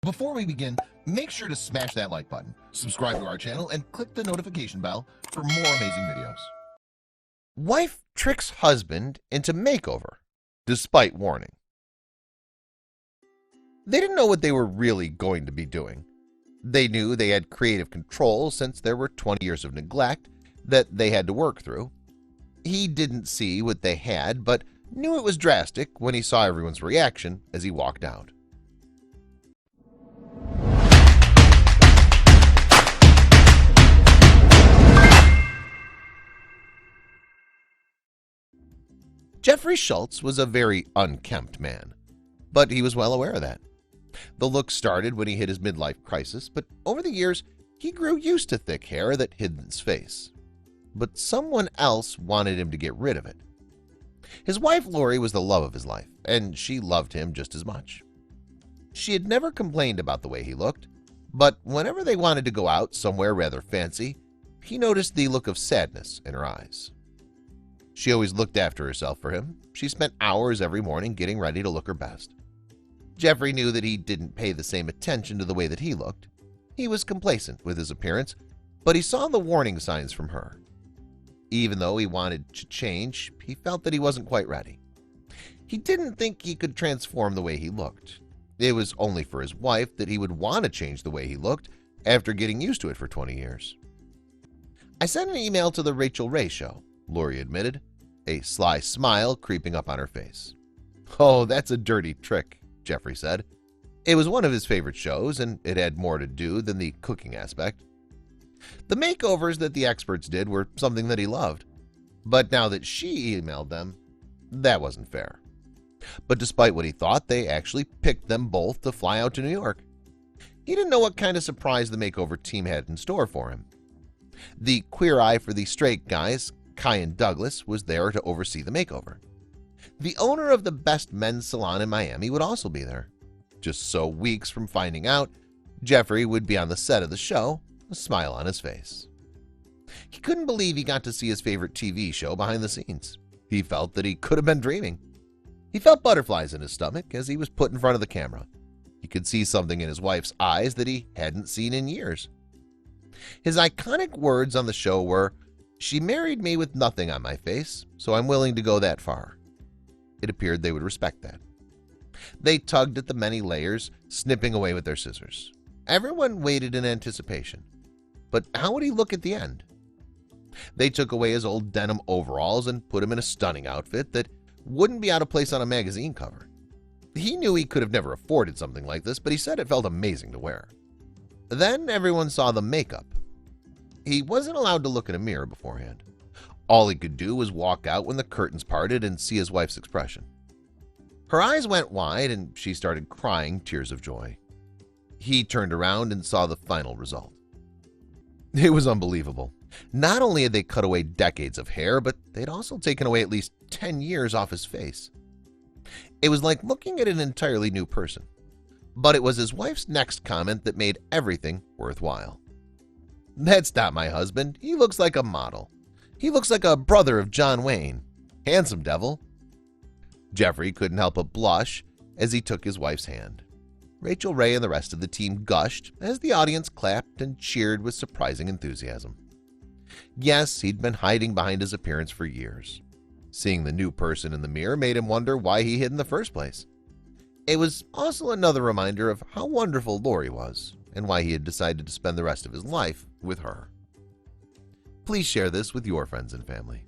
Before we begin, make sure to smash that like button, subscribe to our channel, and click the notification bell for more amazing videos. Wife tricks husband into makeover, despite warning. They didn't know what they were really going to be doing. They knew they had creative control since there were 20 years of neglect that they had to work through. He didn't see what they had, but knew it was drastic when he saw everyone's reaction as he walked out. Jeffrey Schultz was a very unkempt man, but he was well aware of that. The look started when he hit his midlife crisis, but over the years, he grew used to thick hair that hid his face. But someone else wanted him to get rid of it. His wife Lori was the love of his life, and she loved him just as much. She had never complained about the way he looked, but whenever they wanted to go out somewhere rather fancy, he noticed the look of sadness in her eyes. She always looked after herself for him. She spent hours every morning getting ready to look her best. Jeffrey knew that he didn't pay the same attention to the way that he looked. He was complacent with his appearance, but he saw the warning signs from her. Even though he wanted to change, he felt that he wasn't quite ready. He didn't think he could transform the way he looked. It was only for his wife that he would want to change the way he looked after getting used to it for 20 years. "I sent an email to the Rachel Ray Show," Lori admitted, a sly smile creeping up on her face. "Oh, that's a dirty trick," Jeffrey said. It was one of his favorite shows, and it had more to do than the cooking aspect. The makeovers that the experts did were something that he loved, but now that she emailed them, that wasn't fair. But despite what he thought, they actually picked them both to fly out to New York. He didn't know what kind of surprise the makeover team had in store for him. The queer eye for the straight guys, Kyan Douglas, was there to oversee the makeover. The owner of the best men's salon in Miami would also be there. Just so weeks from finding out, Jeffrey would be on the set of the show, a smile on his face. He couldn't believe he got to see his favorite TV show behind the scenes. He felt that he could have been dreaming. He felt butterflies in his stomach as he was put in front of the camera. He could see something in his wife's eyes that he hadn't seen in years. His iconic words on the show were, "She married me with nothing on my face, so I'm willing to go that far." It appeared they would respect that. They tugged at the many layers, snipping away with their scissors. Everyone waited in anticipation. But how would he look at the end? They took away his old denim overalls and put him in a stunning outfit that wouldn't be out of place on a magazine cover. He knew he could have never afforded something like this, but he said it felt amazing to wear. Then everyone saw the makeup. He wasn't allowed to look in a mirror beforehand. All he could do was walk out when the curtains parted and see his wife's expression. Her eyes went wide and she started crying tears of joy. He turned around and saw the final result. It was unbelievable. Not only had they cut away decades of hair, but they'd also taken away at least 10 years off his face. It was like looking at an entirely new person. But it was his wife's next comment that made everything worthwhile. "That's not my husband. He looks like a model. He looks like a brother of John Wayne. Handsome devil." Jeffrey couldn't help but blush as he took his wife's hand. Rachel Ray and the rest of the team gushed as the audience clapped and cheered with surprising enthusiasm. Yes, he'd been hiding behind his appearance for years. Seeing the new person in the mirror made him wonder why he hid in the first place. It was also another reminder of how wonderful Lori was and why he had decided to spend the rest of his life with her. Please share this with your friends and family.